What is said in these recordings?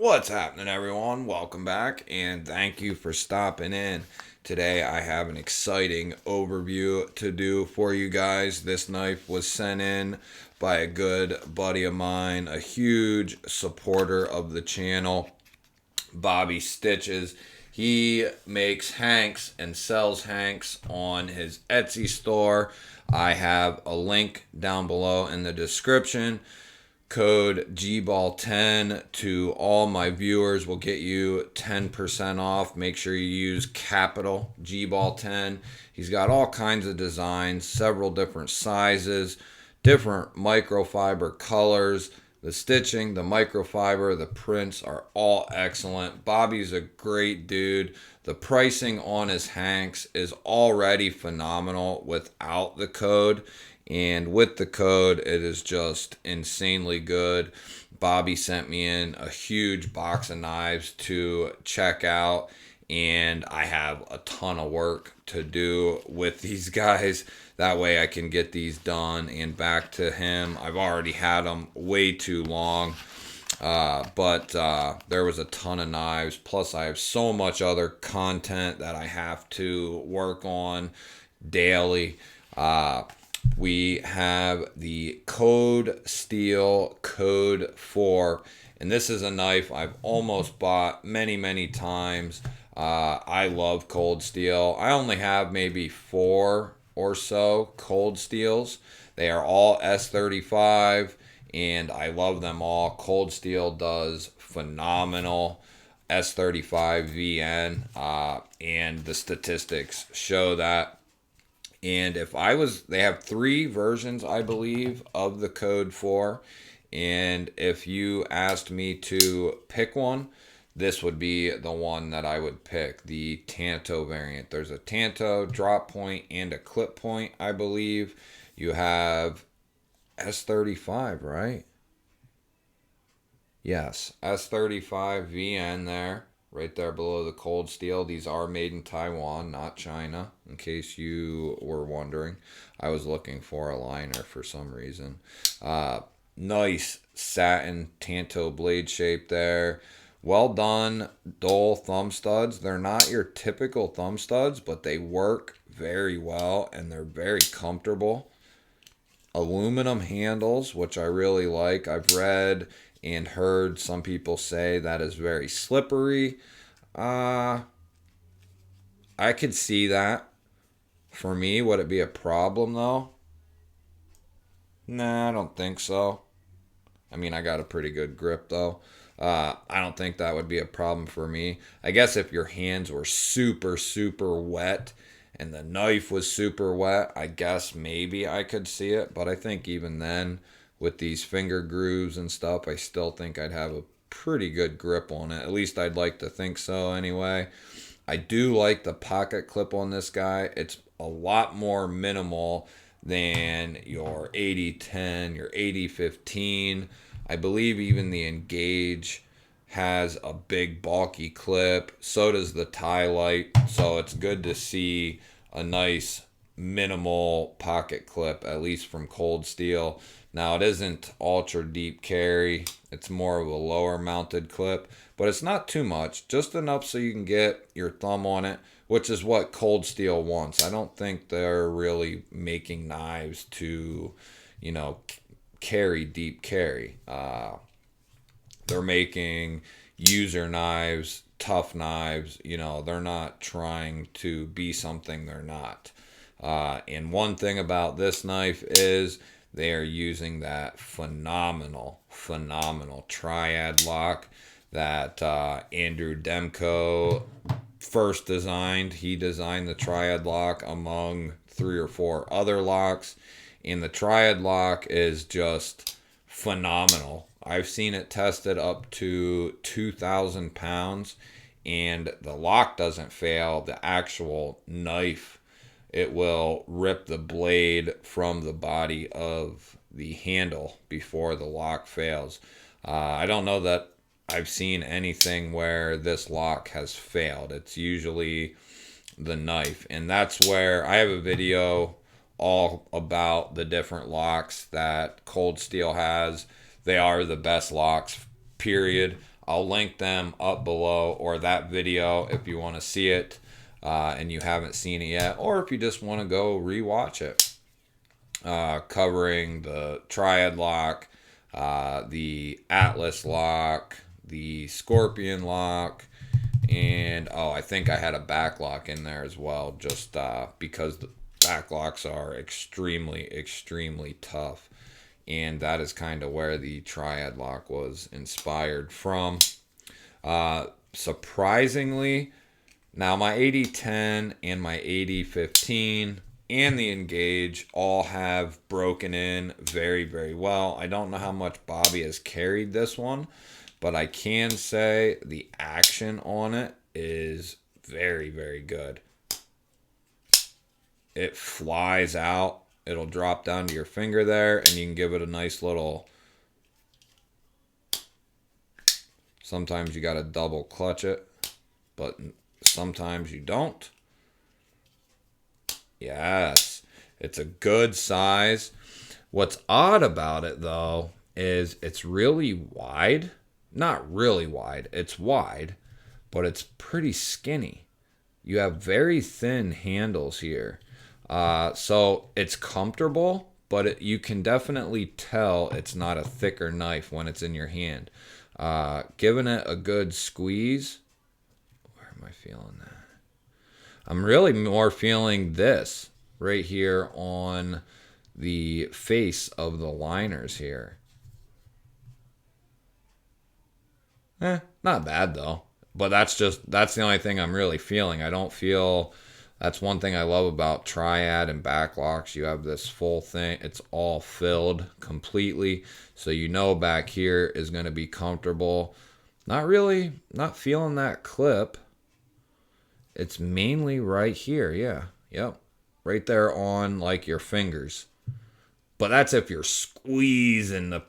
What's happening, everyone? Welcome back, and thank you for stopping in. Today, I have an exciting overview to do for you guys. This knife was sent in by a good buddy of mine, a huge supporter of the channel, Bobby Stitches. He makes hanks and sells hanks on his Etsy store. I have a link down below in the description. Code GBALL10 to all my viewers will get you 10% off. Make sure you use capital GBALL10. He's got all kinds of designs, several different sizes, different microfiber colors. The stitching, the microfiber, the prints are all excellent. Bobby's a great dude. The pricing on his hanks is already phenomenal without the code. And with the code, it is just insanely good. Bobby sent me in a huge box of knives to check out, and I have a ton of work to do with these guys. That way I can get these done and back to him. I've already had them way too long, but there was a ton of knives. Plus, I have so much other content that I have to work on daily. We have the Code Steel Code 4, and this is a knife I've almost bought many times. I love cold steel. I only have maybe 4 or so cold steels. They are all S35, and I love them all. Cold Steel does phenomenal. S35 VN, and the statistics show that. And they have 3 versions, I believe, of the Code 4. And if you asked me to pick one, this would be the one that I would pick, the Tanto variant. There's a Tanto drop point and a clip point, I believe. You have S35, right? Yes, S35 VN there. Right there below the cold steel. These are made in Taiwan, not China, in case you were wondering. I was looking for a liner for some reason. Nice satin Tanto blade shape there. Well done, dull thumb studs. They're not your typical thumb studs, but they work very well and they're very comfortable. Aluminum handles, which I really like. I've read and heard some people say that is very slippery. I could see that. For me, would it be a problem though? Nah, I don't think so. I mean, I got a pretty good grip though. I don't think that would be a problem for me. I guess if your hands were super wet and the knife was super wet, I guess maybe I could see it. But I think even then, with these finger grooves and stuff, I still think I'd have a pretty good grip on it. At least I'd like to think so anyway. I do like the pocket clip on this guy. It's a lot more minimal than your 8010, your 8015. I believe even the Engage has a big bulky clip. So does the Tie Light. So it's good to see a nice minimal pocket clip, at least from Cold Steel. Now, it isn't ultra deep carry. It's more of a lower mounted clip, but it's not too much, just enough so you can get your thumb on it, which is what Cold Steel wants. I don't think they're really making knives to, carry deep carry. They're making user knives, tough knives. They're not trying to be something they're not. And one thing about this knife is they are using that phenomenal triad lock that Andrew Demko first designed. He designed the triad lock among 3 or 4 other locks, and the triad lock is just phenomenal. I've seen it tested up to 2,000 pounds, and the lock doesn't fail. The actual knife, it will rip the blade from the body of the handle before the lock fails. I don't know that I've seen anything where this lock has failed. It's usually the knife. And that's where I have a video all about the different locks that Cold Steel has. They are the best locks, period. I'll link them up below, or that video if you want to see it and you haven't seen it yet, or if you just want to go rewatch it. Covering the Triad lock, the Atlas lock, the Scorpion lock, and I think I had a back lock in there as well, just because the back locks are extremely tough. And that is kind of where the Triad lock was inspired from. Surprisingly, now my 8010 and my 8015 and the Engage all have broken in very well. I don't know how much Bobby has carried this one, but I can say the action on it is very good. It flies out. It'll drop down to your finger there, and you can give it a nice little... Sometimes you got to double clutch it, but sometimes you don't. Yes, it's a good size. What's odd about it, though, is it's really wide. Not really wide. It's wide, but it's pretty skinny. You have very thin handles here. So it's comfortable, but you can definitely tell it's not a thicker knife when it's in your hand. Giving it a good squeeze. Where am I feeling that? I'm really more feeling this right here on the face of the liners here. Not bad though. But that's the only thing I'm really feeling. I don't feel... That's one thing I love about Triad and backlocks. You have this full thing. It's all filled completely. So you know back here is going to be comfortable. Not feeling that clip. It's mainly right here. Yeah. Yep. Right there on like your fingers. But that's if you're squeezing the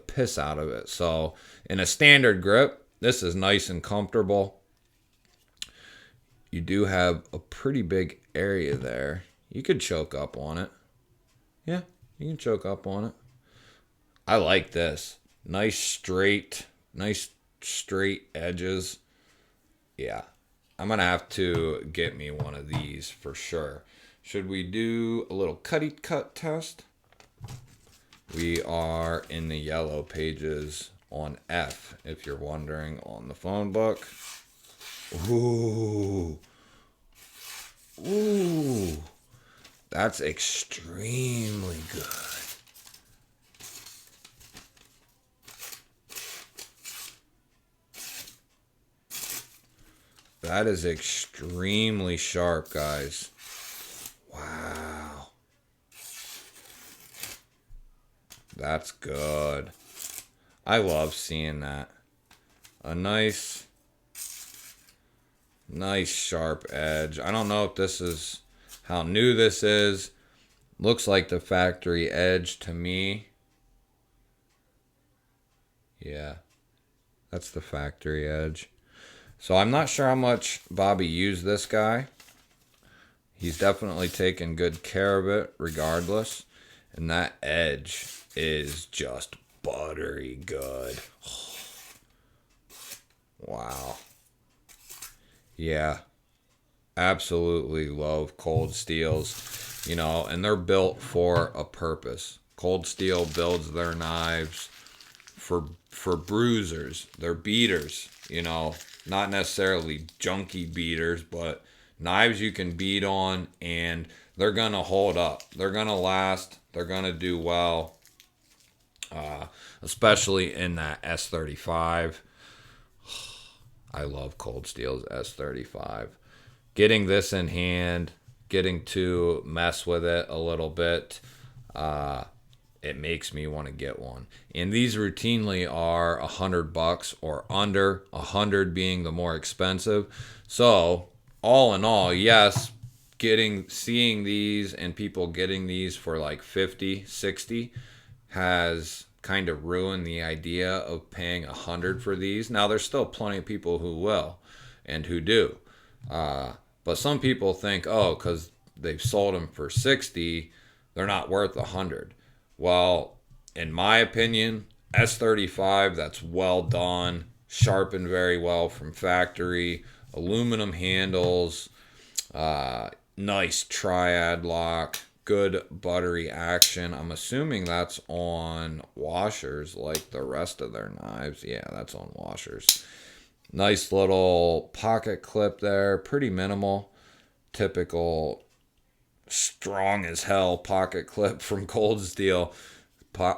piss out of it. So in a standard grip, this is nice and comfortable. You do have a pretty big area there. You could choke up on it. Yeah, you can choke up on it. I like this. Nice straight edges. Yeah, I'm going to have to get me one of these for sure. Should we do a little cutty cut test? We are in the yellow pages on F, if you're wondering, on the phone book. Ooh. That's extremely good. That is extremely sharp, guys. Wow. That's good. I love seeing that. A nice sharp edge. I don't know if this is how new this is. Looks like the factory edge to me. Yeah, that's the factory edge. So I'm not sure how much Bobby used this guy. He's definitely taken good care of it regardless. And that edge is just buttery good. Wow. Yeah, absolutely love cold steels, and they're built for a purpose. Cold Steel builds their knives for bruisers. They're beaters, not necessarily junky beaters, but knives you can beat on, and they're going to hold up. They're going to last. They're going to do well, especially in that S35. I love Cold Steel's S35. Getting this in hand, getting to mess with it a little bit, it makes me want to get one. And these routinely are $100 or under, 100 being the more expensive. So all in all, yes, seeing these and people getting these for like 50, 60 has kind of ruined the idea of paying 100 for these. Now there's still plenty of people who will and who do, but some people think, because they've sold them for 60, they're not worth 100. Well, in my opinion, S35 that's well done, sharpened very well from factory, aluminum handles, nice triad lock, good buttery action. I'm assuming that's on washers like the rest of their knives. Yeah, that's on washers. Nice little pocket clip there, pretty minimal. Typical strong as hell pocket clip from Cold Steel.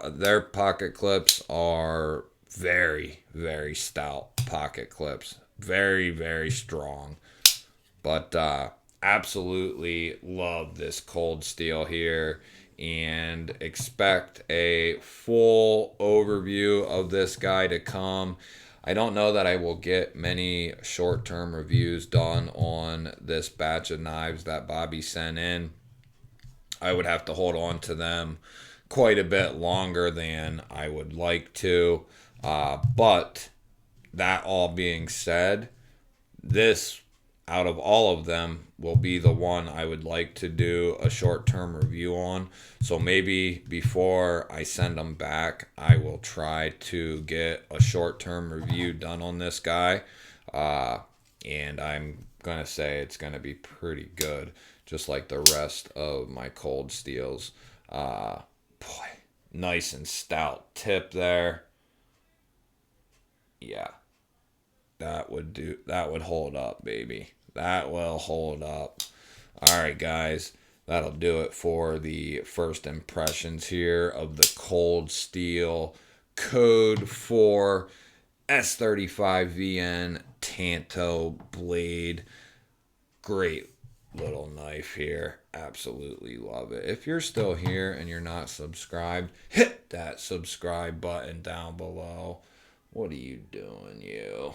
Their pocket clips are very, very stout pocket clips. Very, very strong. But absolutely love this Cold Steel here and expect a full overview of this guy to come. I don't know that I will get many short-term reviews done on this batch of knives that Bobby sent in. I would have to hold on to them quite a bit longer than I would like to. But that all being said, this out of all of them will be the one I would like to do a short-term review on. So maybe before I send them back, I will try to get a short-term review done on this guy. And I'm going to say it's going to be pretty good, just like the rest of my Cold Steels. Boy, nice and stout tip there. Yeah. That would hold up, baby. That will hold up. All right, guys. That'll do it for the first impressions here of the Cold Steel Code 4 S35VN Tanto blade. Great little knife here. Absolutely love it. If you're still here and you're not subscribed, hit that subscribe button down below. What are you doing, you?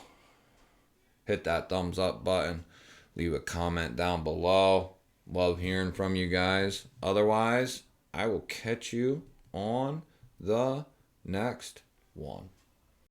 Hit that thumbs up button. Leave a comment down below. Love hearing from you guys. Otherwise, I will catch you on the next one.